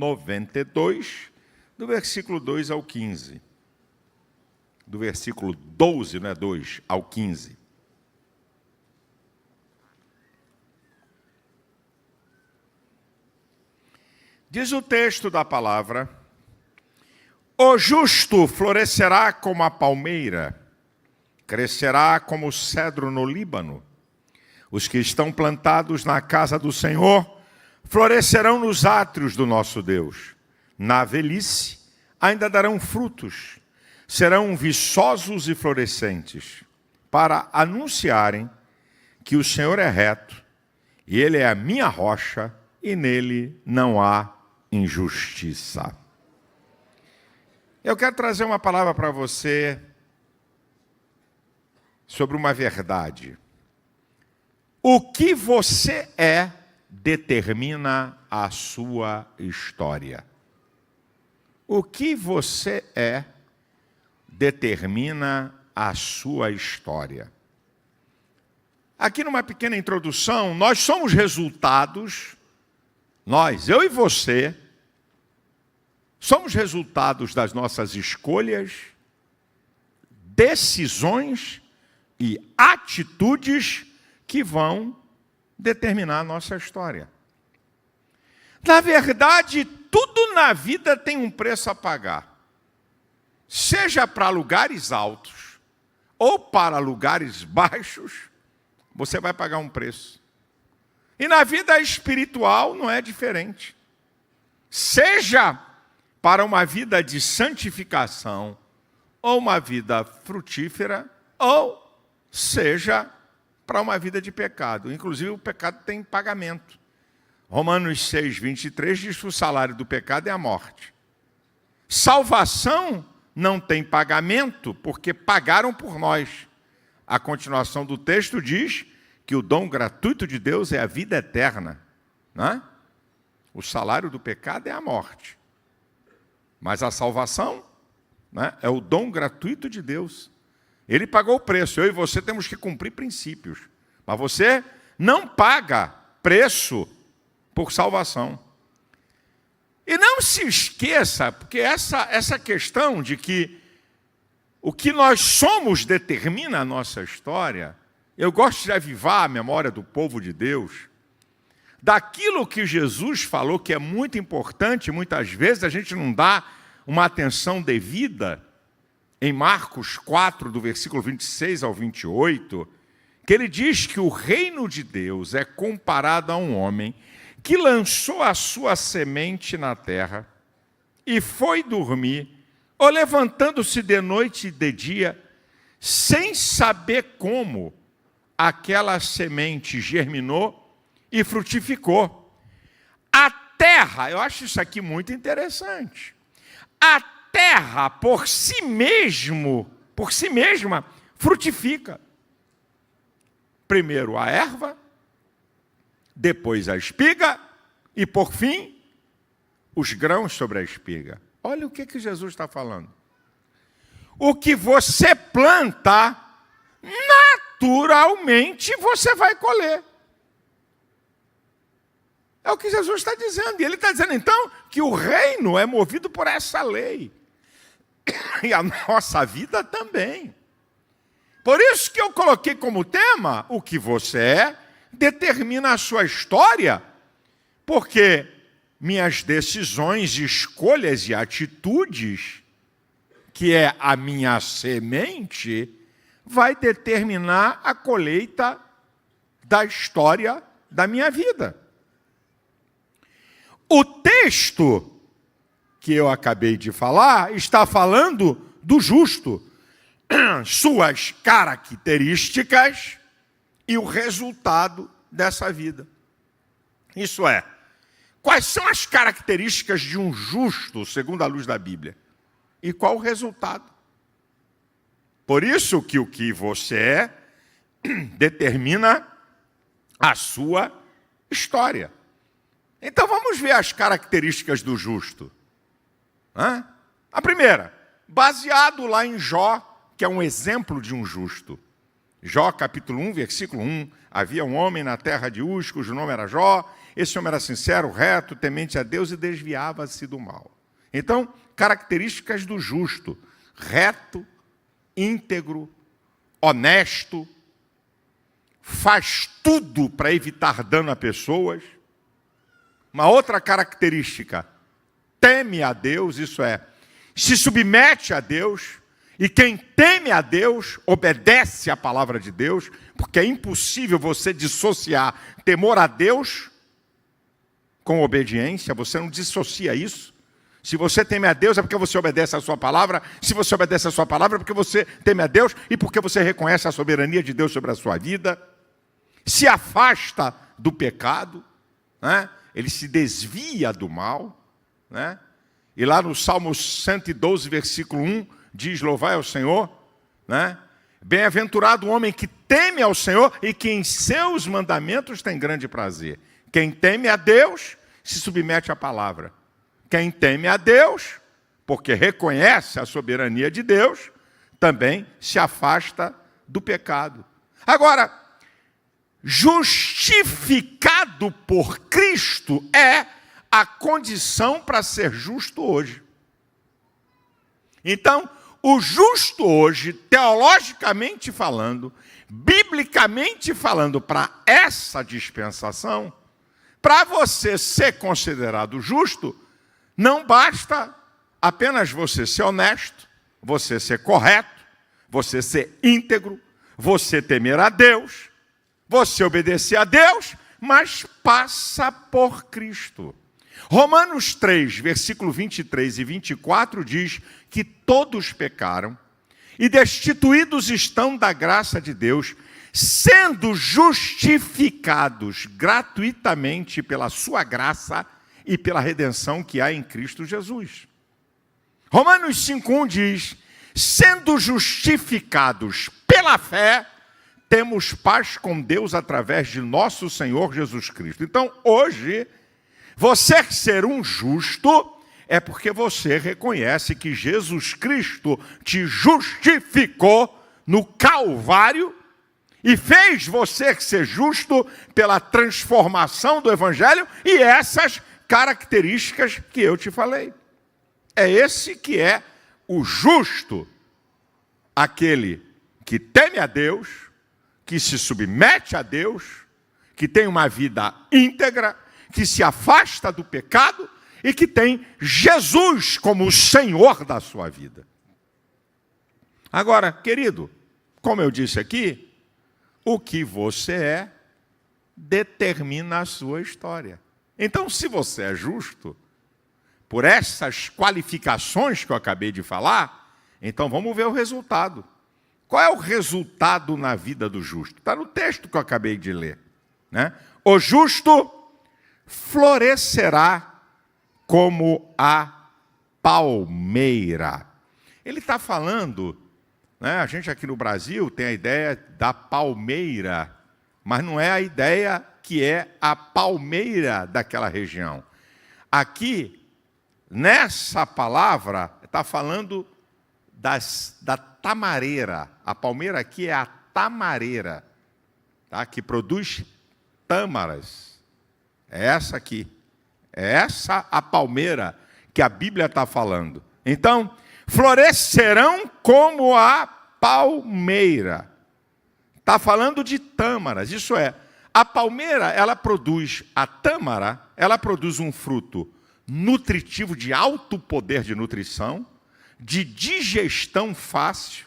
92, do versículo 2 ao 15. Do versículo 12, não é 2, ao 15. Diz o texto da palavra: o justo florescerá como a palmeira, crescerá como o cedro no Líbano. Os que estão plantados na casa do Senhor florescerão nos átrios do nosso Deus. Na velhice ainda darão frutos, serão viçosos e florescentes, para anunciarem que o Senhor é reto, e Ele é a minha rocha, e nele não há injustiça. Eu quero trazer uma palavra para você sobre uma verdade. O que você é determina a sua história. O que você é determina a sua história. Aqui numa pequena introdução, nós somos resultados, eu e você, somos resultados das nossas escolhas, decisões e atitudes que vão determinar a nossa história. Na verdade, tudo na vida tem um preço a pagar. Seja para lugares altos ou para lugares baixos, você vai pagar um preço. E na vida espiritual não é diferente. Seja para uma vida de santificação, ou uma vida frutífera, ou seja para uma vida de pecado. Inclusive, o pecado tem pagamento. Romanos 6, 23 diz que o salário do pecado é a morte. Salvação não tem pagamento, porque pagaram por nós. A continuação do texto diz que o dom gratuito de Deus é a vida eterna. Né? O salário do pecado é a morte. Mas a salvação, né, é o dom gratuito de Deus. Ele pagou o preço. Eu e você temos que cumprir princípios. Mas você não paga preço por salvação. E não se esqueça, porque essa questão de que o que nós somos determina a nossa história, eu gosto de avivar a memória do povo de Deus, daquilo que Jesus falou, que é muito importante, muitas vezes a gente não dá uma atenção devida, em Marcos 4, do versículo 26 ao 28, que ele diz que o reino de Deus é comparado a um homem que lançou a sua semente na terra e foi dormir, ou levantando-se de noite e de dia, sem saber como aquela semente germinou e frutificou. A terra, eu acho isso aqui muito interessante. A terra por si mesma, frutifica. Primeiro a erva, depois a espiga e, por fim, os grãos sobre a espiga. Olha o que Jesus está falando. O que você planta, naturalmente você vai colher. É o que Jesus está dizendo. E ele está dizendo, então, que o reino é movido por essa lei. E a nossa vida também. Por isso que eu coloquei como tema, o que você é, determina a sua história, porque minhas decisões, escolhas e atitudes, que é a minha semente, vai determinar a colheita da história da minha vida. O texto que eu acabei de falar está falando do justo, suas características e o resultado dessa vida. Isso é, quais são as características de um justo, segundo a luz da Bíblia? E qual o resultado? Por isso que o que você é determina a sua história. Então vamos ver as características do justo. A primeira, baseado lá em Jó, que é um exemplo de um justo. Jó, capítulo 1, versículo 1. Havia um homem na terra de Uz, cujo nome era Jó. Esse homem era sincero, reto, temente a Deus e desviava-se do mal. Então, características do justo: reto, íntegro, honesto, faz tudo para evitar dano a pessoas. Uma outra característica: teme a Deus, isso é, se submete a Deus, e quem teme a Deus obedece à palavra de Deus, porque é impossível você dissociar temor a Deus com obediência, você não dissocia isso. Se você teme a Deus é porque você obedece a sua palavra, se você obedece a sua palavra é porque você teme a Deus e porque você reconhece a soberania de Deus sobre a sua vida. Se afasta do pecado, né? Ele se desvia do mal, né? E lá no Salmo 112, versículo 1, diz: louvai ao Senhor, né? Bem-aventurado o homem que teme ao Senhor e que em seus mandamentos tem grande prazer. Quem teme a Deus se submete à palavra. Quem teme a Deus, porque reconhece a soberania de Deus, também se afasta do pecado. Agora, justificado por Cristo é a condição para ser justo hoje. Então, o justo hoje, teologicamente falando, biblicamente falando, para essa dispensação, para você ser considerado justo, não basta apenas você ser honesto, você ser correto, você ser íntegro, você temer a Deus, você obedecer a Deus, mas passa por Cristo. Romanos 3, versículo 23 e 24 diz que todos pecaram e destituídos estão da graça de Deus, sendo justificados gratuitamente pela sua graça e pela redenção que há em Cristo Jesus. Romanos 5,1 diz: sendo justificados pela fé, temos paz com Deus através de nosso Senhor Jesus Cristo. Então, hoje, você ser um justo é porque você reconhece que Jesus Cristo te justificou no Calvário e fez você ser justo pela transformação do Evangelho e essas características que eu te falei. É esse que é o justo, aquele que teme a Deus, que se submete a Deus, que tem uma vida íntegra, que se afasta do pecado e que tem Jesus como o Senhor da sua vida. Agora, querido, como eu disse aqui, o que você é determina a sua história. Então, se você é justo, por essas qualificações que eu acabei de falar, então vamos ver o resultado. Qual é o resultado na vida do justo? Está no texto que eu acabei de ler, né? O justo florescerá como a palmeira. Ele está falando, né, a gente aqui no Brasil tem a ideia da palmeira, mas não é a ideia que é a palmeira daquela região. Aqui, nessa palavra, está falando da tamareira. A palmeira aqui é a tamareira, tá? Que produz tâmaras. É essa aqui. É essa a palmeira que a Bíblia está falando. Então, florescerão como a palmeira. Está falando de tâmaras. Isso é, a palmeira, ela produz, a tâmara, ela produz um fruto nutritivo de alto poder de nutrição, de digestão fácil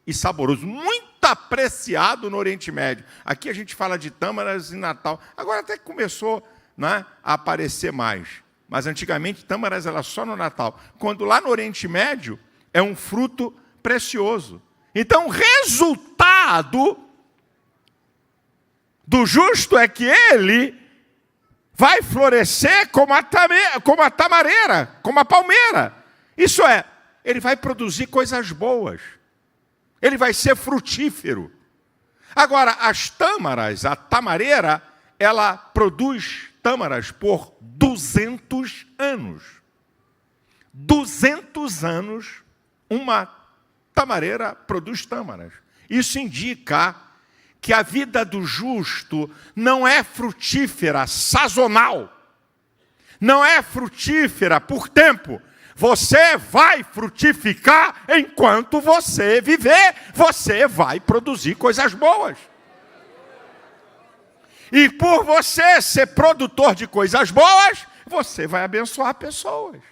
e saboroso, muito apreciado no Oriente Médio. Aqui a gente fala de tâmaras em Natal. Agora até que começou, né, a aparecer mais. Mas antigamente tâmaras era só no Natal. Quando lá no Oriente Médio é um fruto precioso. Então o resultado do justo é que ele vai florescer como a tamareira, como a palmeira. Isso é, ele vai produzir coisas boas. Ele vai ser frutífero. Agora, as tâmaras, a tamareira, ela produz tâmaras por 200 anos. 200 anos, uma tamareira produz tâmaras. Isso indica que a vida do justo não é frutífera, sazonal. Não é frutífera por tempo. Você vai frutificar enquanto você viver. Você vai produzir coisas boas. E por você ser produtor de coisas boas, você vai abençoar pessoas.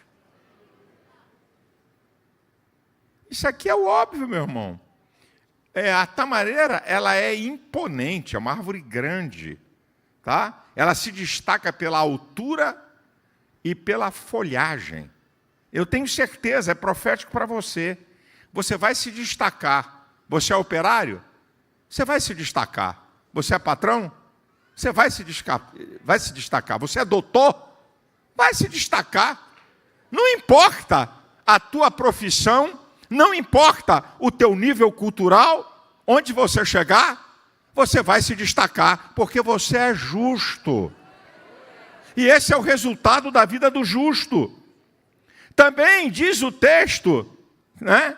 Isso aqui é o óbvio, meu irmão. A tamareira, ela é imponente, é uma árvore grande, tá? Ela se destaca pela altura e pela folhagem. Eu tenho certeza, é profético para você. Você vai se destacar. Você é operário? Você vai se destacar. Você é patrão? Você vai se destacar. Você é doutor? Vai se destacar. Não importa a tua profissão, não importa o teu nível cultural, onde você chegar, você vai se destacar, porque você é justo. E esse é o resultado da vida do justo. Também diz o texto, né?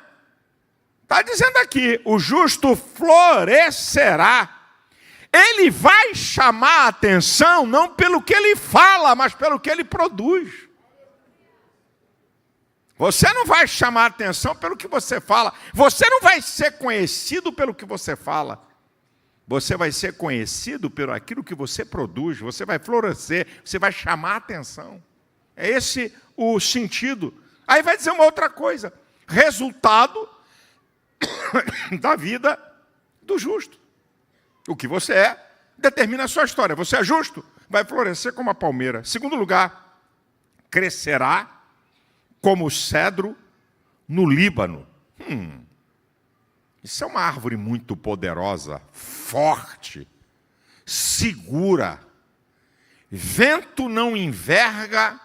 Está dizendo aqui, o justo florescerá. Ele vai chamar a atenção não pelo que ele fala, mas pelo que ele produz. Você não vai chamar a atenção pelo que você fala. Você não vai ser conhecido pelo que você fala. Você vai ser conhecido pelo aquilo que você produz. Você vai florescer, você vai chamar a atenção. É esse o sentido. Aí vai dizer uma outra coisa. Resultado da vida do justo. O que você é, determina a sua história. Você é justo, vai florescer como a palmeira. Segundo lugar, crescerá como o cedro no Líbano. Isso é uma árvore muito poderosa, forte, segura. Vento não enverga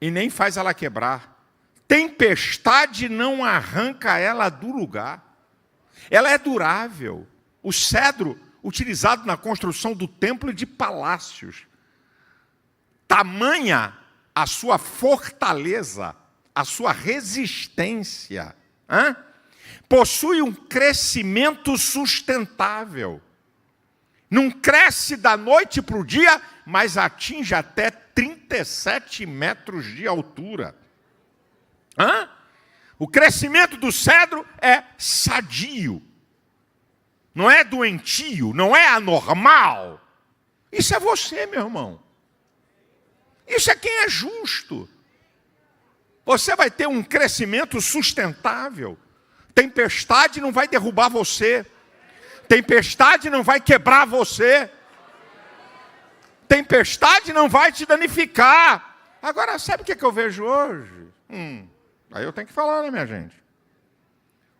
e nem faz ela quebrar. Tempestade não arranca ela do lugar. Ela é durável. O cedro, utilizado na construção do templo e de palácios. Tamanha a sua fortaleza, a sua resistência. Possui um crescimento sustentável. Não cresce da noite para o dia, mas atinge até 37 metros de altura. O crescimento do cedro é sadio. Não é doentio, não é anormal. Isso é você, meu irmão. Isso é quem é justo. Você vai ter um crescimento sustentável. Tempestade não vai derrubar você. Tempestade não vai quebrar você. Tempestade não vai te danificar. Agora, sabe o que eu vejo hoje? Aí eu tenho que falar, né, minha gente?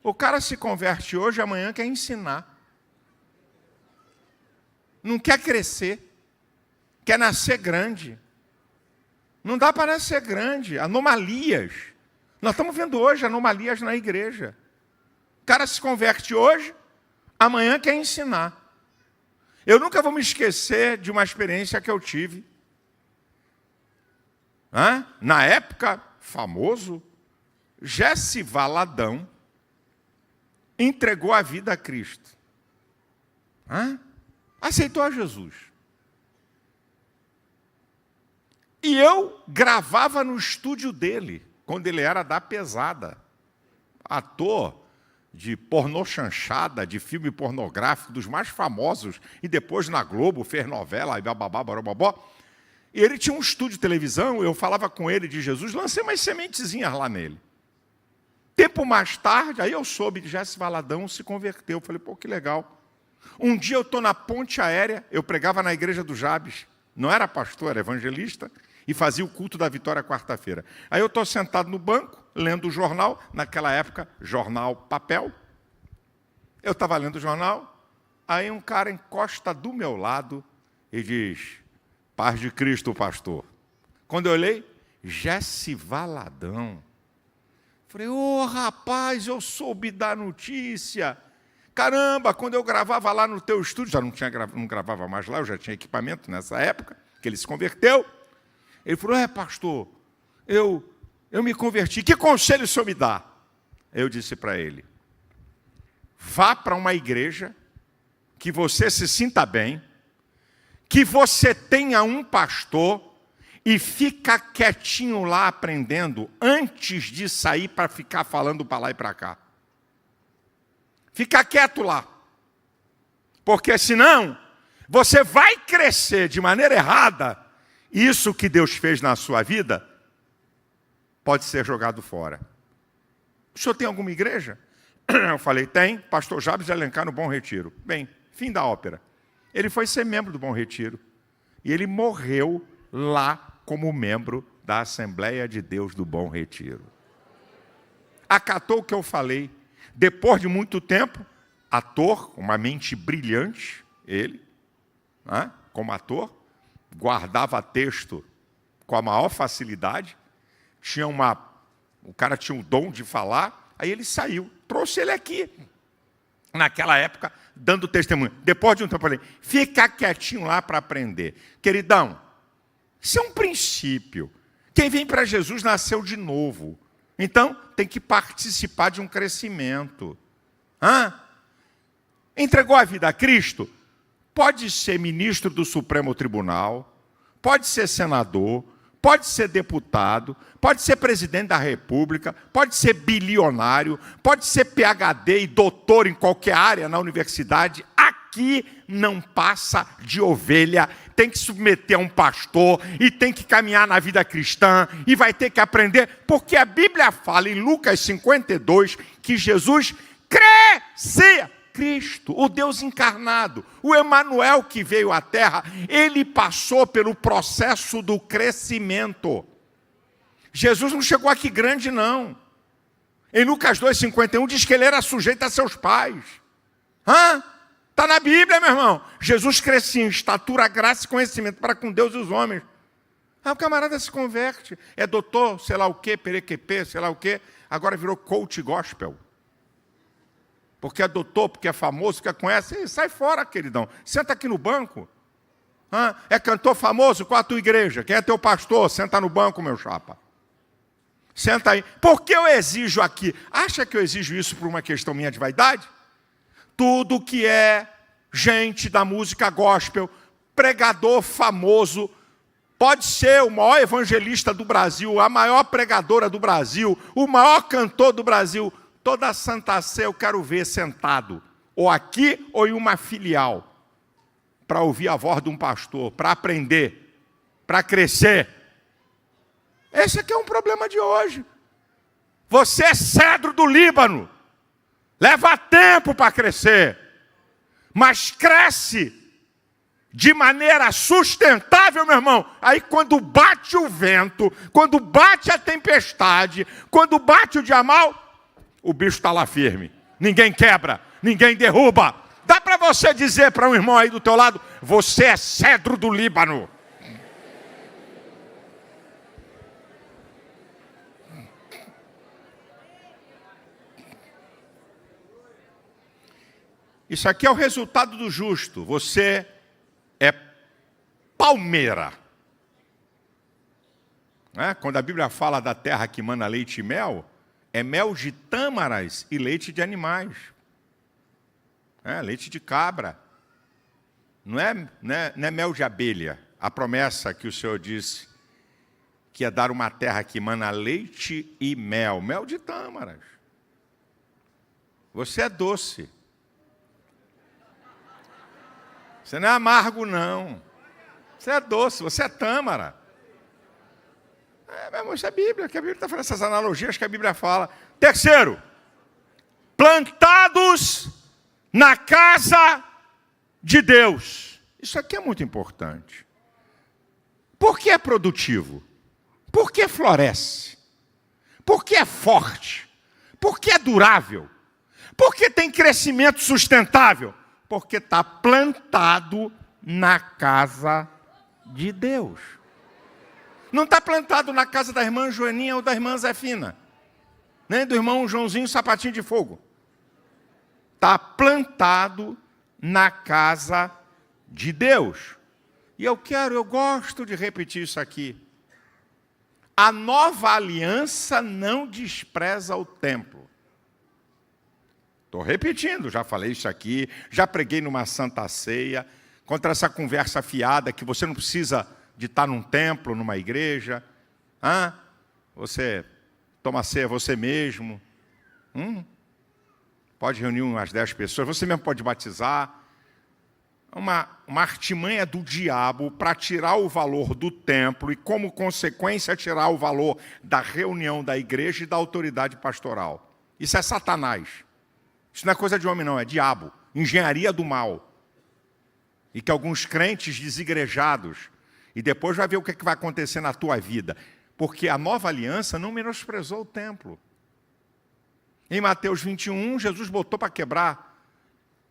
O cara se converte hoje, amanhã quer ensinar. Não quer crescer. Quer nascer grande. Não dá para nascer grande. Anomalias. Nós estamos vendo hoje anomalias na igreja. O cara se converte hoje, amanhã quer ensinar. Eu nunca vou me esquecer de uma experiência que eu tive. Na época, famoso, Jesse Valadão entregou a vida a Cristo. Aceitou a Jesus. E eu gravava no estúdio dele, quando ele era da pesada. Ator de pornô chanchada, de filme pornográfico, dos mais famosos. E depois na Globo fez novela, e bababá, barababó. E ele tinha um estúdio de televisão, eu falava com ele de Jesus, lancei umas sementezinhas lá nele. Tempo mais tarde, aí eu soube que Jesse Valadão se converteu. Eu falei, pô, que legal. Um dia eu estou na ponte aérea, eu pregava na igreja do Jabes, não era pastor, era evangelista, e fazia o culto da vitória quarta-feira. Aí eu estou sentado no banco, lendo o jornal, naquela época, jornal papel. Eu estava lendo o jornal, aí um cara encosta do meu lado e diz, paz de Cristo, pastor. Quando eu olhei, Jesse Valadão. Falei, rapaz, eu soube da notícia. Caramba, quando eu gravava lá no teu estúdio, já não gravava mais lá, eu já tinha equipamento nessa época, que ele se converteu. Ele falou, pastor, eu me converti, que conselho o senhor me dá? Eu disse para ele, vá para uma igreja que você se sinta bem, que você tenha um pastor e fica quietinho lá aprendendo antes de sair para ficar falando para lá e para cá. Fica quieto lá. Porque senão você vai crescer de maneira errada. Isso que Deus fez na sua vida pode ser jogado fora. O senhor tem alguma igreja? Eu falei, tem. Pastor Jabes de Alencar no Bom Retiro. Bem, fim da ópera. Ele foi ser membro do Bom Retiro. E ele morreu lá como membro da Assembleia de Deus do Bom Retiro. Acatou o que eu falei. Depois de muito tempo, ator, uma mente brilhante, ele, né, como ator, guardava texto com a maior facilidade, o cara tinha o dom de falar, aí ele saiu, trouxe ele aqui, naquela época, dando testemunho. Depois de um tempo, eu falei, fica quietinho lá para aprender. Queridão, isso é um princípio. Quem vem para Jesus nasceu de novo. Então, tem que participar de um crescimento. Entregou a vida a Cristo? Pode ser ministro do Supremo Tribunal, pode ser senador, pode ser deputado, pode ser presidente da República, pode ser bilionário, pode ser PhD e doutor em qualquer área na universidade. Aqui não passa de ovelha, tem que submeter a um pastor e tem que caminhar na vida cristã e vai ter que aprender, porque a Bíblia fala em Lucas 52 que Jesus crescia. Cristo, o Deus encarnado, o Emanuel que veio à terra, ele passou pelo processo do crescimento. Jesus não chegou aqui grande, não. Em Lucas 2,51 diz que ele era sujeito a seus pais. Está na Bíblia, meu irmão. Jesus crescia em estatura, graça e conhecimento para com Deus e os homens. O camarada se converte. É doutor, sei lá o quê, perequepê, sei lá o quê. Agora virou coach gospel. Porque é doutor, porque é famoso, porque conhece. Sai fora, queridão. Senta aqui no banco. É cantor famoso? Qual a tua igreja? Quem é teu pastor? Senta no banco, meu chapa. Senta aí. Por que eu exijo aqui? Acha que eu exijo isso por uma questão minha de vaidade? Tudo que é gente da música gospel, pregador famoso, pode ser o maior evangelista do Brasil, a maior pregadora do Brasil, o maior cantor do Brasil. Toda a Santa Sé eu quero ver sentado, ou aqui ou em uma filial, para ouvir a voz de um pastor, para aprender, para crescer. Esse aqui é um problema de hoje. Você é cedro do Líbano, leva tempo para crescer, mas cresce de maneira sustentável, meu irmão. Aí quando bate o vento, quando bate a tempestade, quando bate o dia mal, o bicho está lá firme. Ninguém quebra, ninguém derruba. Dá para você dizer para um irmão aí do teu lado, você é cedro do Líbano. Isso aqui é o resultado do justo. Você é palmeira. Quando a Bíblia fala da terra que mana leite e mel, é mel de tâmaras e leite de animais. Leite de cabra. Não é mel de abelha. A promessa que o Senhor disse que ia dar uma terra que mana leite e mel. Mel de tâmaras. Você é doce. Você não é amargo, não. Você é doce, você é tâmara. Meu irmão, isso é Bíblia, que a Bíblia está falando essas analogias que a Bíblia fala. Terceiro, plantados na casa de Deus. Isso aqui é muito importante. Por que é produtivo? Por que floresce? Por que é forte? Por que é durável? Por que tem crescimento sustentável? Porque está plantado na casa de Deus. Não está plantado na casa da irmã Joaninha ou da irmã Zefina, nem do irmão Joãozinho Sapatinho de Fogo. Está plantado na casa de Deus. E eu gosto de repetir isso aqui. A nova aliança não despreza o templo. Estou repetindo, já falei isso aqui, já preguei numa santa ceia, contra essa conversa fiada que você não precisa de estar num templo, numa igreja. Você toma ceia você mesmo. Pode reunir umas 10 pessoas, você mesmo pode batizar. Uma artimanha do diabo para tirar o valor do templo e, como consequência, tirar o valor da reunião da igreja e da autoridade pastoral. Isso é Satanás. Isso não é coisa de homem, não, é diabo. Engenharia do mal. E que alguns crentes desigrejados, e depois vai ver o que vai acontecer na tua vida. Porque a nova aliança não menosprezou o templo. Em Mateus 21, Jesus botou para quebrar.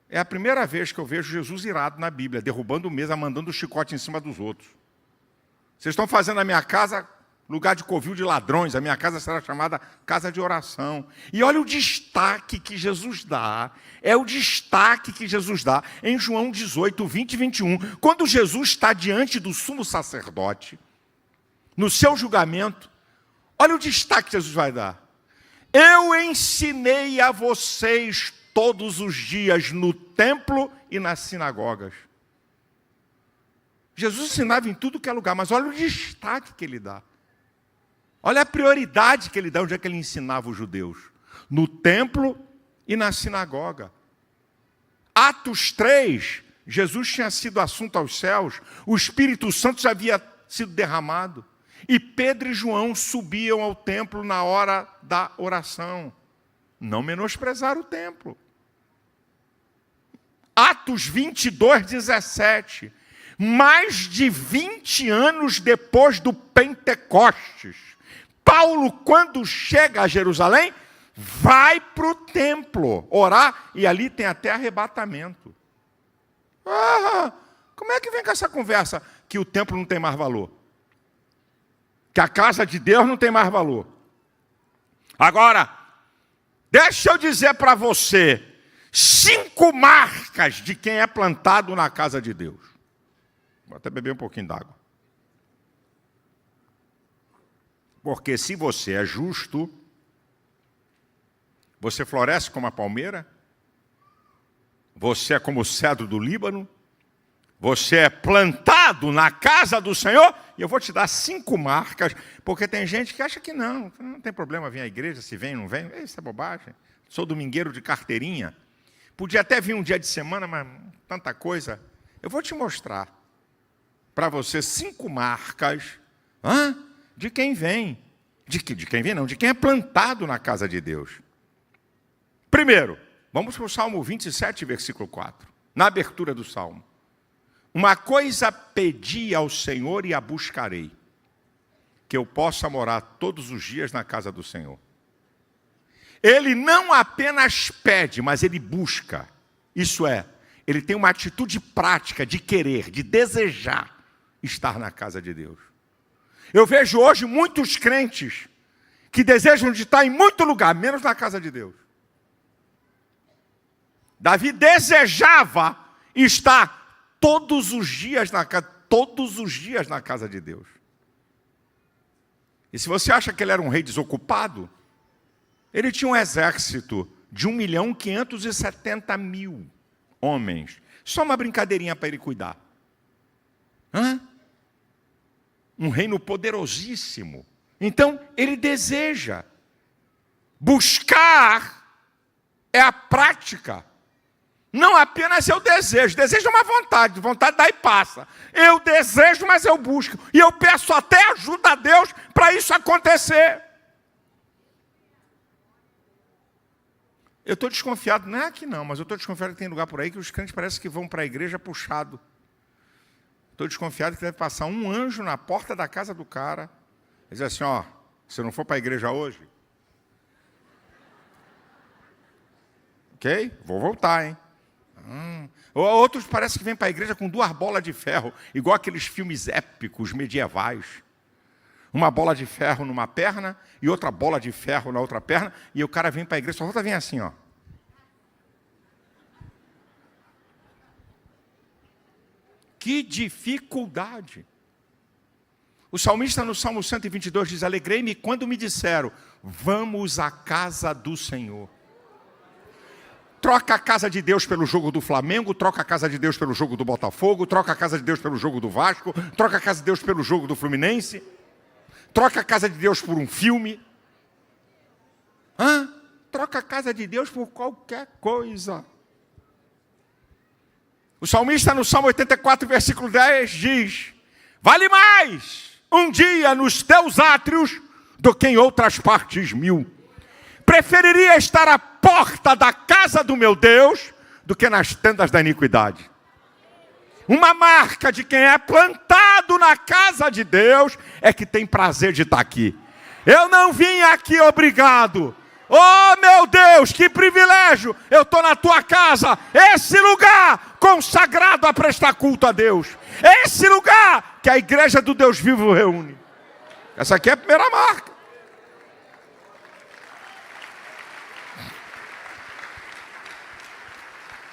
É a primeira vez que eu vejo Jesus irado na Bíblia, derrubando mesa, mandando o chicote em cima dos outros. Vocês estão fazendo a minha casa lugar de covil de ladrões, a minha casa será chamada casa de oração. E olha o destaque que Jesus dá, em João 18, 20 e 21, quando Jesus está diante do sumo sacerdote, no seu julgamento, olha o destaque que Jesus vai dar. Eu ensinei a vocês todos os dias no templo e nas sinagogas. Jesus ensinava em tudo que é lugar, mas olha o destaque que ele dá. Olha a prioridade que ele dá onde é que ele ensinava os judeus. No templo e na sinagoga. Atos 3, Jesus tinha sido assunto aos céus, o Espírito Santo já havia sido derramado. E Pedro e João subiam ao templo na hora da oração. Não menosprezaram o templo. Atos 22, 17. Mais de 20 anos depois do Pentecostes, Paulo, quando chega a Jerusalém, vai para o templo orar, e ali tem até arrebatamento. Como é que vem com essa conversa que o templo não tem mais valor? Que a casa de Deus não tem mais valor? Agora, deixa eu dizer para você, 5 marcas de quem é plantado na casa de Deus. Vou até beber um pouquinho d'água. Porque se você é justo, você floresce como a palmeira, você é como o cedro do Líbano, você é plantado na casa do Senhor, e eu vou te dar 5 marcas, porque tem gente que acha que não tem problema vir à igreja, se vem ou não vem, isso é bobagem. Sou domingueiro de carteirinha. Podia até vir um dia de semana, mas tanta coisa. Eu vou te mostrar para você 5 marcas de quem vem. De quem vem não, de quem é plantado na casa de Deus. Primeiro, vamos para o Salmo 27, versículo 4. Na abertura do Salmo. Uma coisa pedi ao Senhor e a buscarei, que eu possa morar todos os dias na casa do Senhor. Ele não apenas pede, mas ele busca. Isso é, ele tem uma atitude prática de querer, de desejar estar na casa de Deus. Eu vejo hoje muitos crentes que desejam de estar em muito lugar, menos na casa de Deus. Davi desejava estar todos os dias na casa de Deus. E se você acha que ele era um rei desocupado, ele tinha um exército de 1.570.000 homens. Só uma brincadeirinha para ele cuidar. Um reino poderosíssimo. Então, ele deseja. Buscar é a prática. Não apenas eu desejo. Desejo é uma vontade. Vontade daí passa. Eu desejo, mas eu busco. E eu peço até ajuda a Deus para isso acontecer. Eu estou desconfiado, não é aqui não, mas eu estou desconfiado que tem lugar por aí que os crentes parecem que vão para a igreja puxado. Estou desconfiado que deve passar um anjo na porta da casa do cara e dizer assim, se não for para a igreja hoje, ok? Vou voltar, hein? Outros parecem que vêm para a igreja com 2 bolas de ferro, igual aqueles filmes épicos medievais. Uma bola de ferro numa perna e outra bola de ferro na outra perna, e o cara vem para a igreja, só volta vem assim, Que dificuldade! O salmista no Salmo 122 diz, alegrei-me quando me disseram, vamos à casa do Senhor. troca a casa de Deus pelo jogo do Flamengo, troca a casa de Deus pelo jogo do Botafogo, troca a casa de Deus pelo jogo do Vasco, troca a casa de Deus pelo jogo do Fluminense, troca a casa de Deus por um filme. Troca a casa de Deus por qualquer coisa. O salmista no Salmo 84, versículo 10 diz: vale mais um dia nos teus átrios do que em outras partes 1000. Preferiria estar à porta da casa do meu Deus do que nas tendas da iniquidade. Uma marca de quem é plantado na casa de Deus é que tem prazer de estar aqui. Eu não vim aqui obrigado. Oh, meu Deus, que privilégio! Eu estou na tua casa, esse lugar consagrado a prestar culto a Deus. Esse lugar que a igreja do Deus vivo reúne. Essa aqui é a primeira marca.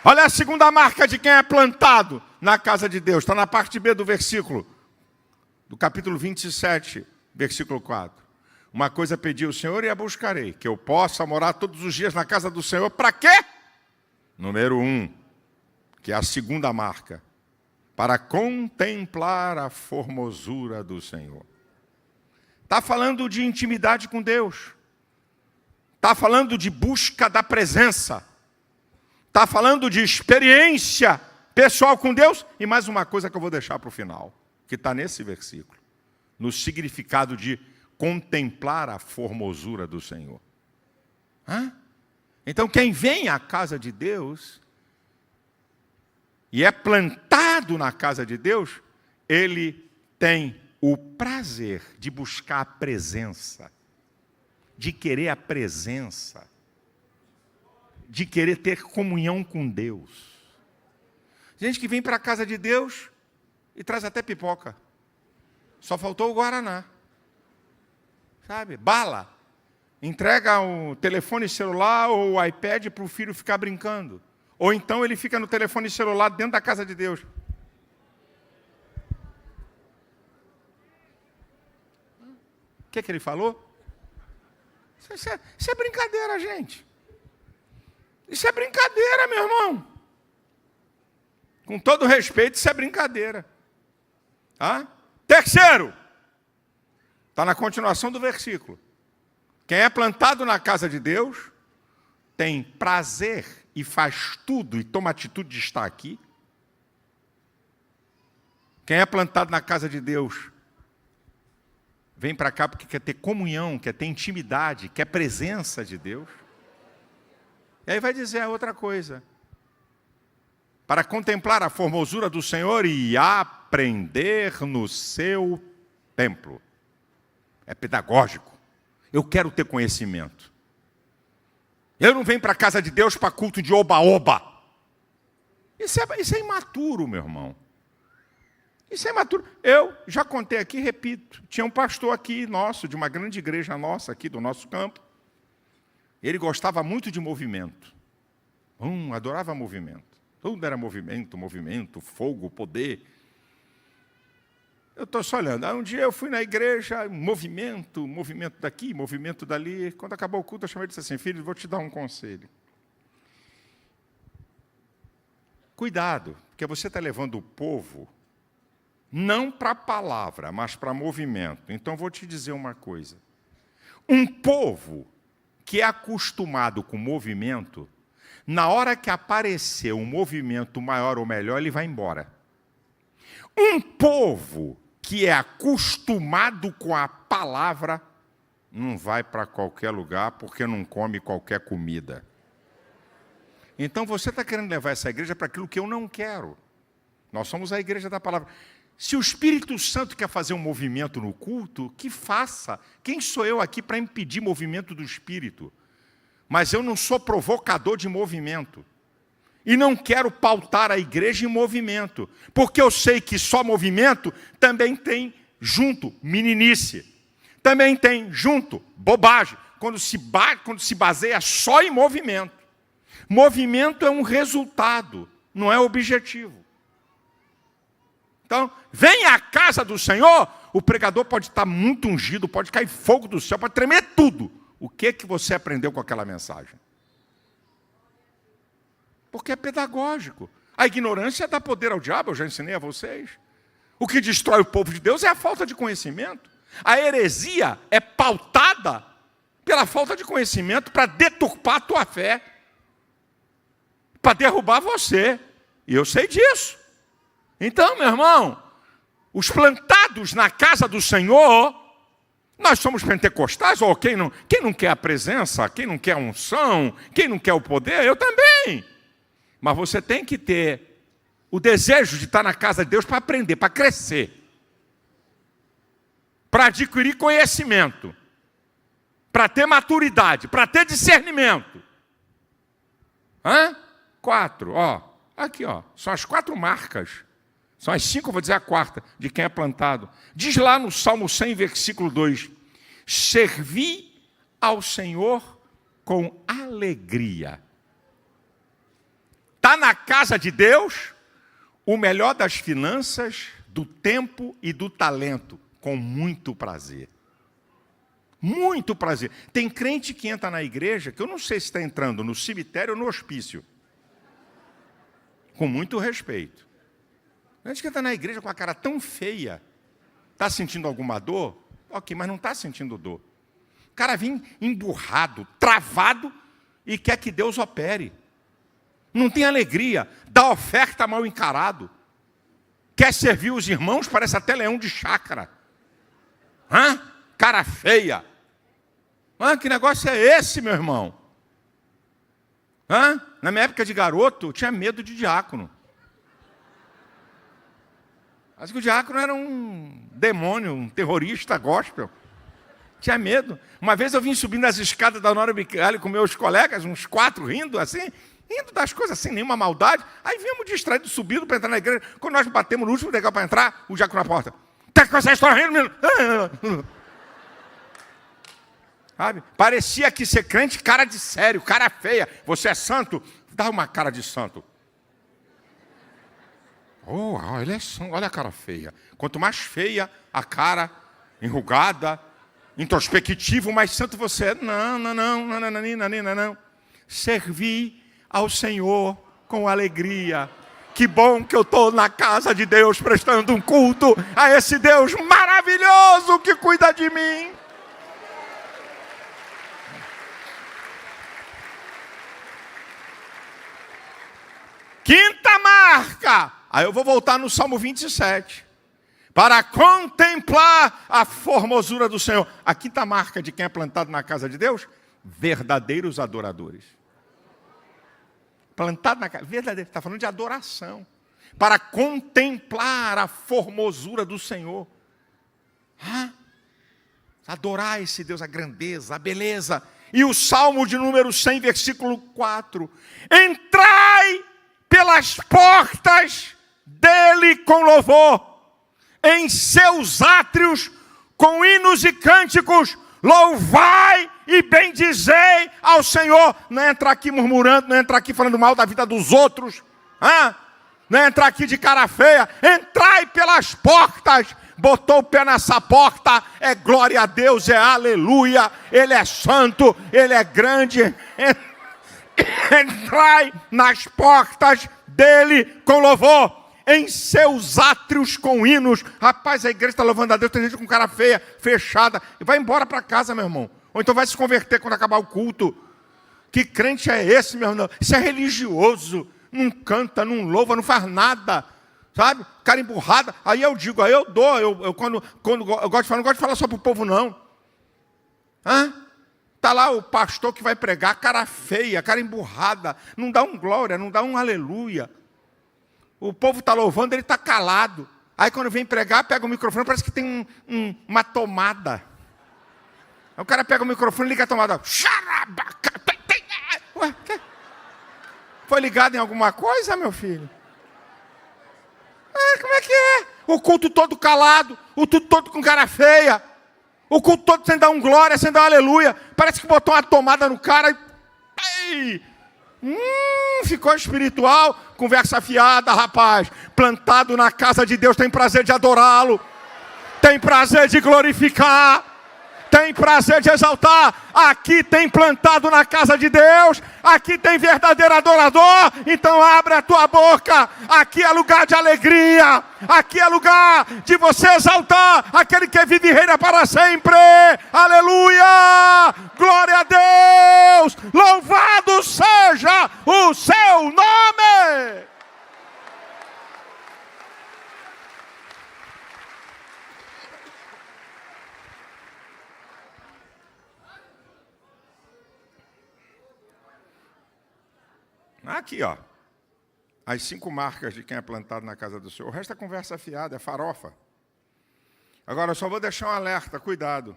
Olha a segunda marca de quem é plantado na casa de Deus. Está na parte B do versículo, do capítulo 27, versículo 4. Uma coisa pedi ao Senhor e a buscarei, que eu possa morar todos os dias na casa do Senhor. Para quê? Número 1, que é a segunda marca. Para contemplar a formosura do Senhor. Está falando de intimidade com Deus. Está falando de busca da presença. Está falando de experiência pessoal com Deus. E mais uma coisa que eu vou deixar para o final, que está nesse versículo. No significado de contemplar a formosura do Senhor. Então quem vem à casa de Deus e é plantado na casa de Deus, ele tem o prazer de buscar a presença, de querer a presença, de querer ter comunhão com Deus. Gente que vem para a casa de Deus e traz até pipoca. Só faltou o Guaraná. Sabe? Bala. Entrega o telefone celular ou o iPad para o filho ficar brincando. Ou então ele fica no telefone celular dentro da casa de Deus. O que ele falou? Isso é brincadeira, gente. Isso é brincadeira, meu irmão. Com todo respeito, isso é brincadeira. Terceiro, está na continuação do versículo. Quem é plantado na casa de Deus tem prazer e faz tudo e toma atitude de estar aqui. Quem é plantado na casa de Deus vem para cá porque quer ter comunhão, quer ter intimidade, quer presença de Deus. E aí vai dizer a outra coisa. Para contemplar a formosura do Senhor e aprender no seu templo. É pedagógico. Eu quero ter conhecimento. Eu não venho para a casa de Deus para culto de oba-oba. Isso é imaturo, meu irmão. Isso é imaturo. Eu já contei aqui, repito. Tinha um pastor aqui nosso, de uma grande igreja nossa, aqui do nosso campo. Ele gostava muito de movimento. Adorava movimento. Tudo era movimento, movimento, fogo, poder. Eu estou só olhando. Um dia eu fui na igreja, movimento daqui, movimento dali. Quando acabou o culto, eu chamei e disse assim: filho, vou te dar um conselho. Cuidado, porque você está levando o povo não para a palavra, mas para movimento. Então, vou te dizer uma coisa. Um povo que é acostumado com movimento, na hora que aparecer um movimento maior ou melhor, ele vai embora. Um povo que é acostumado com a palavra, não vai para qualquer lugar porque não come qualquer comida. Então você está querendo levar essa igreja para aquilo que eu não quero. Nós somos a igreja da palavra. Se o Espírito Santo quer fazer um movimento no culto, que faça. Quem sou eu aqui para impedir movimento do Espírito? Mas eu não sou provocador de movimento. E não quero pautar a igreja em movimento. Porque eu sei que só movimento também tem junto meninice. Também tem junto bobagem. Quando se baseia só em movimento. Movimento é um resultado, não é objetivo. Então, vem à casa do Senhor, o pregador pode estar muito ungido, pode cair fogo do céu, pode tremer tudo. O que você aprendeu com aquela mensagem? Porque é pedagógico. A ignorância dá poder ao diabo, eu já ensinei a vocês. O que destrói o povo de Deus é a falta de conhecimento. A heresia é pautada pela falta de conhecimento para deturpar a tua fé, para derrubar você. E eu sei disso. Então, meu irmão, os plantados na casa do Senhor, nós somos pentecostais, ou quem não quer a presença, quem não quer a unção, quem não quer o poder, eu também. Mas você tem que ter o desejo de estar na casa de Deus para aprender, para crescer, para adquirir conhecimento, para ter maturidade, para ter discernimento. 4, aqui, são as 4 marcas. São as 5, eu vou dizer a 4ª, de quem é plantado. Diz lá no Salmo 100, versículo 2, servi ao Senhor com alegria. Está na casa de Deus o melhor das finanças, do tempo e do talento, com muito prazer. Muito prazer. Tem crente que entra na igreja, que eu não sei se está entrando no cemitério ou no hospício. Com muito respeito. Crente que entra na igreja com a cara tão feia, está sentindo alguma dor? Ok, mas não está sentindo dor. O cara vem emburrado, travado e quer que Deus opere. Não tem alegria, dá oferta mal encarado. Quer servir os irmãos, parece até leão de chácara. Cara feia. Que negócio é esse, meu irmão? Na minha época de garoto, eu tinha medo de diácono. Acho que o diácono era um demônio, um terrorista gospel. Tinha medo. Uma vez eu vim subindo as escadas da Nora Bicalho com meus colegas, uns 4 rindo assim, rindo das coisas sem nenhuma maldade. Aí viemos distraídos, subindo para entrar na igreja. Quando nós batemos no último degrau para entrar, o diácono na porta. Tá com essa história rindo, menino? Sabe? Parecia que ser crente, cara de sério, cara feia. Você é santo? Dá uma cara de santo. Ele é santo, olha a cara feia. Quanto mais feia a cara, enrugada, introspectivo, mais santo você é. Não. Servi ao Senhor com alegria. Que bom que eu estou na casa de Deus prestando um culto a esse Deus maravilhoso que cuida de mim. Quinta marca. Aí eu vou voltar no Salmo 27. Para contemplar a formosura do Senhor. A quinta marca de quem é plantado na casa de Deus? Verdadeiros adoradores. Plantado na casa, verdadeiro, está falando de adoração. Para contemplar a formosura do Senhor. Adorar esse Deus, a grandeza, a beleza. E o Salmo de número 100, versículo 4. Entrai pelas portas dele com louvor, em seus átrios com hinos e cânticos, louvai e bendizei ao Senhor. Não é entrar aqui murmurando, não é entrar aqui falando mal da vida dos outros, não é entrar aqui de cara feia. Entrai pelas portas, botou o pé nessa porta, é glória a Deus, é aleluia, Ele é santo, Ele é grande. Entrai nas portas dele com louvor, em seus átrios com hinos. Rapaz, a igreja está louvando a Deus, tem gente com cara feia, fechada. Vai embora para casa, meu irmão. Ou então vai se converter quando acabar o culto. Que crente é esse, meu irmão? Isso é religioso. Não canta, não louva, não faz nada. Sabe? Cara emburrada. Aí eu digo, aí eu dou. Eu quando eu gosto de falar, não gosto de falar só para o povo, não. Está lá o pastor que vai pregar, cara feia, cara emburrada. Não dá um glória, não dá um aleluia. O povo está louvando, ele está calado. Aí quando vem pregar, pega o microfone, parece que tem uma tomada. Aí o cara pega o microfone e liga a tomada. Ué, foi ligado em alguma coisa, meu filho? Como é que é? O culto todo calado, o culto todo com cara feia. O culto todo sem dar um glória, sem dar um aleluia. Parece que botou uma tomada no cara e... ficou espiritual. Conversa fiada, rapaz. Plantado na casa de Deus, tem prazer de adorá-lo. Tem prazer de glorificar. tem prazer de exaltar, aqui tem plantado na casa de Deus, aqui tem verdadeiro adorador, então abre a tua boca, aqui é lugar de alegria, aqui é lugar de você exaltar aquele que vive e reina para sempre, aleluia, glória a Deus, louvado seja o seu nome. Aqui, ó, as 5 marcas de quem é plantado na casa do Senhor. O resto é conversa fiada, é farofa. Agora, eu só vou deixar um alerta, cuidado.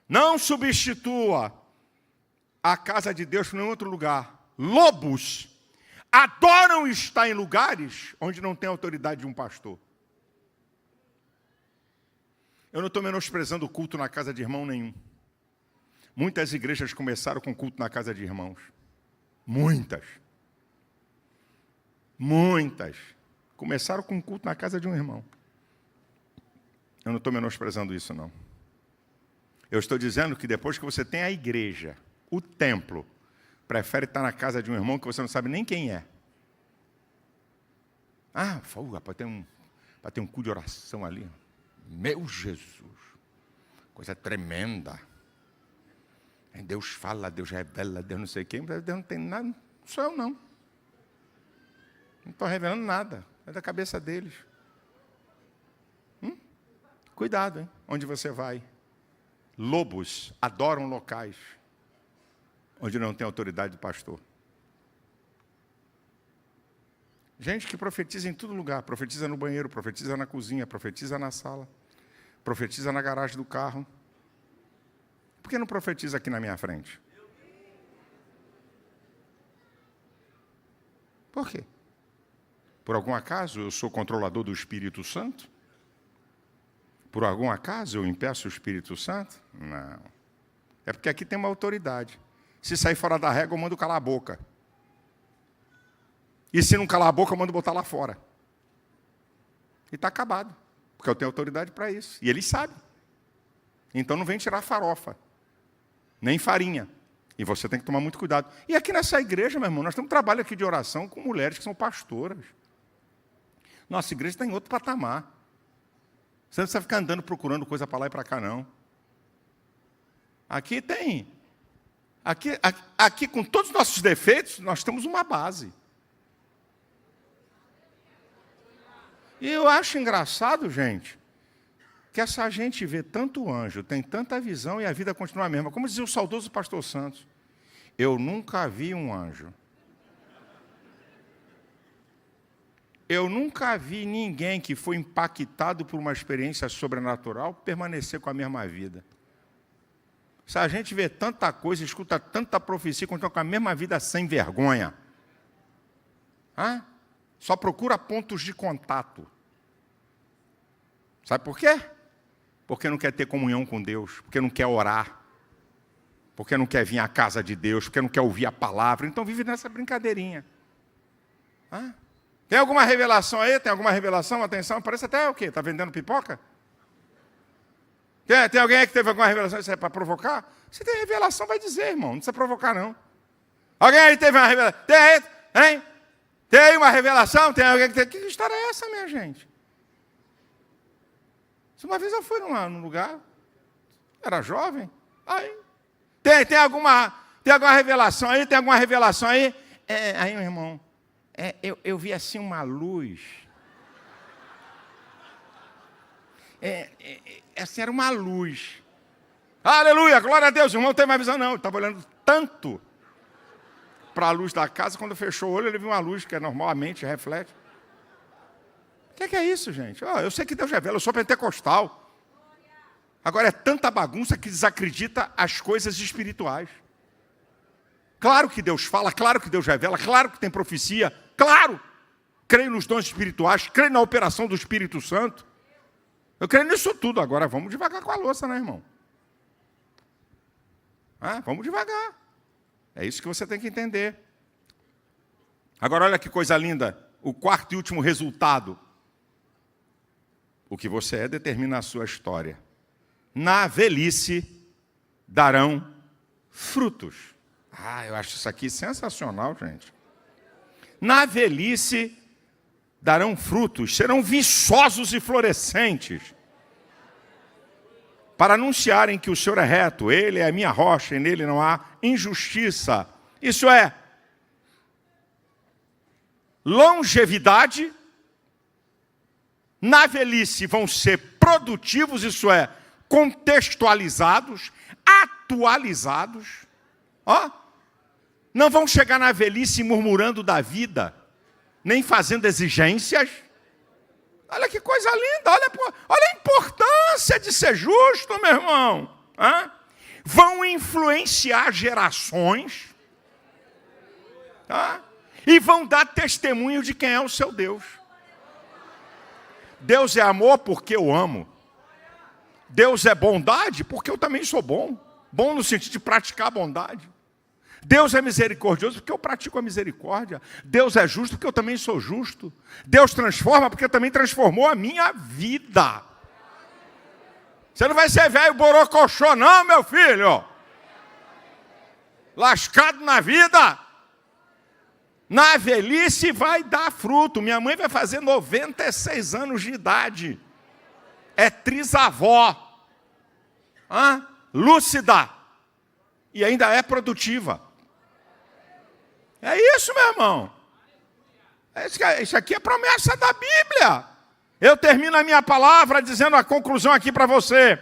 Não substitua a casa de Deus por nenhum outro lugar. Lobos adoram estar em lugares onde não tem autoridade de um pastor. Eu não estou menosprezando o culto na casa de irmão nenhum. Muitas igrejas começaram com culto na casa de irmãos. Muitas. Começaram com culto na casa de um irmão. Eu não estou menosprezando isso, não. Eu estou dizendo que depois que você tem a igreja, o templo, prefere estar na casa de um irmão que você não sabe nem quem é. Para ter um cu de oração ali. Meu Jesus. Coisa tremenda. Deus fala, Deus revela, Deus não sei quem, Deus não tem nada, não sou eu não. Não estou revelando nada, é da cabeça deles. Cuidado, hein? Onde você vai. Lobos adoram locais onde não tem autoridade do pastor. Gente que profetiza em todo lugar, profetiza no banheiro, profetiza na cozinha, profetiza na sala, profetiza na garagem do carro. Por que não profetiza aqui na minha frente? Por quê? Por algum acaso eu sou controlador do Espírito Santo? Por algum acaso eu impeço o Espírito Santo? Não. É porque aqui tem uma autoridade. Se sair fora da régua, eu mando calar a boca. E se não calar a boca, eu mando botar lá fora. E está acabado. Porque eu tenho autoridade para isso. E eles sabem. Então não vem tirar farofa. Nem farinha. E você tem que tomar muito cuidado. E aqui nessa igreja, meu irmão, nós temos um trabalho aqui de oração com mulheres que são pastoras. Nossa igreja está em outro patamar. Você não precisa ficar andando procurando coisa para lá e para cá, não. Aqui tem. Aqui, com todos os nossos defeitos, nós temos uma base. E eu acho engraçado, gente, que essa gente vê tanto anjo, tem tanta visão e a vida continua a mesma. Como dizia o saudoso pastor Santos, eu nunca vi um anjo. Eu nunca vi ninguém que foi impactado por uma experiência sobrenatural permanecer com a mesma vida. Se a gente vê tanta coisa, escuta tanta profecia, continua com a mesma vida sem vergonha. Só procura pontos de contato. Sabe por quê? Porque não quer ter comunhão com Deus, porque não quer orar, porque não quer vir à casa de Deus, porque não quer ouvir a palavra. Então vive nessa brincadeirinha. Tem alguma revelação aí? Tem alguma revelação? Atenção, parece até o quê? Está vendendo pipoca? Tem alguém aí que teve alguma revelação? Isso é para provocar? Se tem revelação, vai dizer, irmão. Não precisa provocar, não. Alguém aí teve uma revelação? Tem aí? Hein? Tem aí uma revelação? Tem alguém que tem... Que história é essa, minha gente? Uma vez eu fui num lugar, era jovem, aí... Tem alguma revelação aí? Tem alguma revelação aí? Aí, meu irmão, eu vi assim uma luz. Essa era uma luz. Aleluia, glória a Deus. O irmão não tem mais visão, não. Ele estava olhando tanto para a luz da casa, quando fechou o olho, ele viu uma luz que normalmente reflete. O que é isso, gente? Eu sei que Deus revela, eu sou pentecostal. Agora é tanta bagunça que desacredita as coisas espirituais. Claro que Deus fala, claro que Deus revela, claro que tem profecia, claro. Creio nos dons espirituais, creio na operação do Espírito Santo. Eu creio nisso tudo. Agora vamos devagar com a louça, né, irmão? Vamos devagar. É isso que você tem que entender. Agora olha que coisa linda. O quarto e último resultado. O que você é determina a sua história. na velhice darão frutos. Eu acho isso aqui sensacional, gente. Na velhice darão frutos, serão viçosos e florescentes, para anunciarem que o Senhor é reto, Ele é a minha rocha e nele não há injustiça. Isso é, longevidade, na velhice vão ser produtivos, isso é, contextualizados, atualizados. Não vão chegar na velhice murmurando da vida, nem fazendo exigências. Olha que coisa linda, olha a importância de ser justo, meu irmão. Vão influenciar gerações, e vão dar testemunho de quem é o seu Deus. Deus é amor porque eu amo. Deus é bondade porque eu também sou bom. Bom no sentido de praticar a bondade. Deus é misericordioso porque eu pratico a misericórdia. Deus é justo porque eu também sou justo. Deus transforma porque também transformou a minha vida. Você não vai ser velho borocochô não, meu filho. Lascado na vida. Na velhice vai dar fruto. Minha mãe vai fazer 96 anos de idade. É trisavó. Lúcida. E ainda é produtiva. É isso, meu irmão. Isso aqui é promessa da Bíblia. Eu termino a minha palavra dizendo a conclusão aqui para você.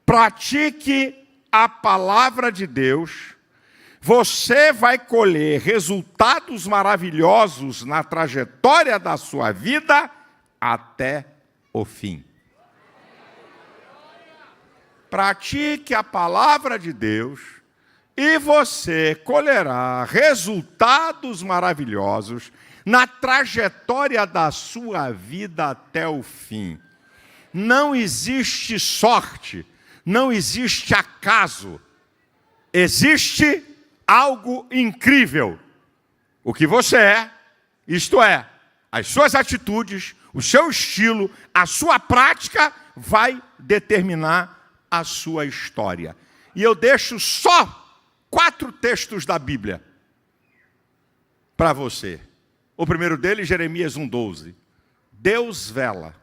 Pratique a palavra de Deus. Você vai colher resultados maravilhosos na trajetória da sua vida até o fim. Pratique a palavra de Deus e você colherá resultados maravilhosos na trajetória da sua vida até o fim. Não existe sorte, não existe acaso, existe algo incrível. O que você é, isto é, as suas atitudes, o seu estilo, a sua prática vai determinar a sua história. E eu deixo só 4 textos da Bíblia para você. O primeiro deles, Jeremias 1,12. Deus vela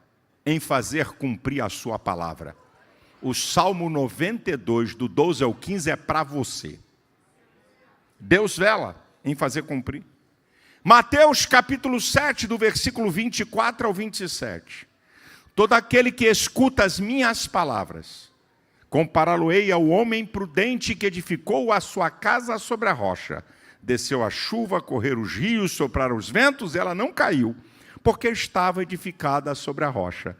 em fazer cumprir a sua palavra. O Salmo 92, do 12 ao 15, é para você. Deus vela em fazer cumprir. Mateus capítulo 7, do versículo 24 ao 27. Todo aquele que escuta as minhas palavras, compará-lo-ei ao homem prudente que edificou a sua casa sobre a rocha. Desceu a chuva, correram os rios, sopraram os ventos, e ela não caiu, porque estava edificada sobre a rocha.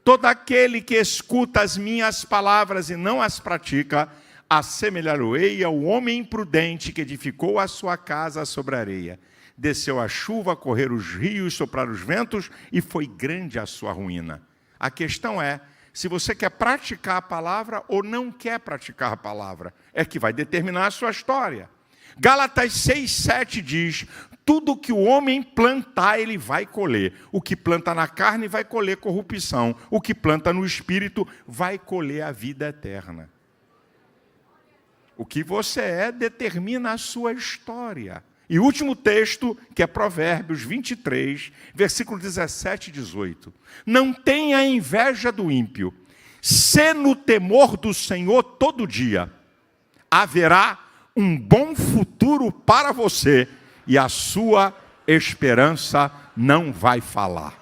Todo aquele que escuta as minhas palavras e não as pratica, assemelhar-lo-ei ao homem imprudente que edificou a sua casa sobre a areia. Desceu a chuva, correram os rios, sopraram os ventos, e foi grande a sua ruína. A questão é, se você quer praticar a palavra ou não quer praticar a palavra, é que vai determinar a sua história. Gálatas 6,7 diz, tudo que o homem plantar, ele vai colher. O que planta na carne vai colher corrupção. O que planta no espírito vai colher a vida eterna. O que você é determina a sua história. E o último texto, que é Provérbios 23, versículo 17 e 18. Não tenha inveja do ímpio. Se no temor do Senhor todo dia haverá um bom futuro para você e a sua esperança não vai faltar.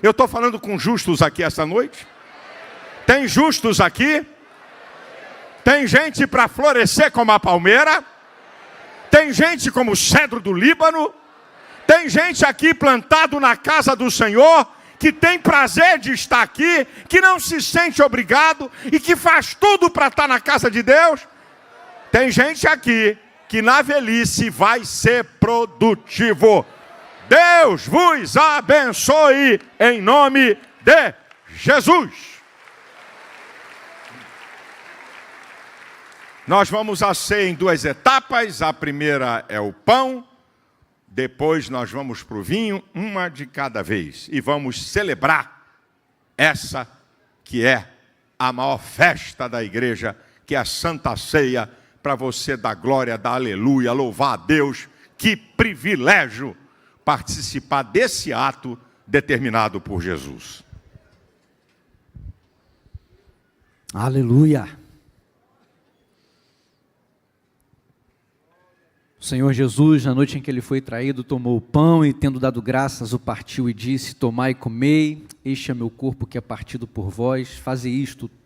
Eu estou falando com justos aqui essa noite? Tem justos aqui? Tem gente para florescer como a palmeira? Tem gente como o cedro do Líbano? Tem gente aqui plantado na casa do Senhor, que tem prazer de estar aqui, que não se sente obrigado e que faz tudo para estar na casa de Deus? Tem gente aqui que na velhice vai ser produtivo. Deus vos abençoe em nome de Jesus. Nós vamos a ceia em 2 etapas. A primeira é o pão, depois nós vamos para o vinho, uma de cada vez. E vamos celebrar essa que é a maior festa da igreja, que é a Santa Ceia, para você dar glória, dar aleluia, louvar a Deus. Que privilégio participar desse ato determinado por Jesus. Aleluia. O Senhor Jesus, na noite em que ele foi traído, tomou o pão e, tendo dado graças, o partiu e disse: tomai e comei, este é meu corpo que é partido por vós, fazei isto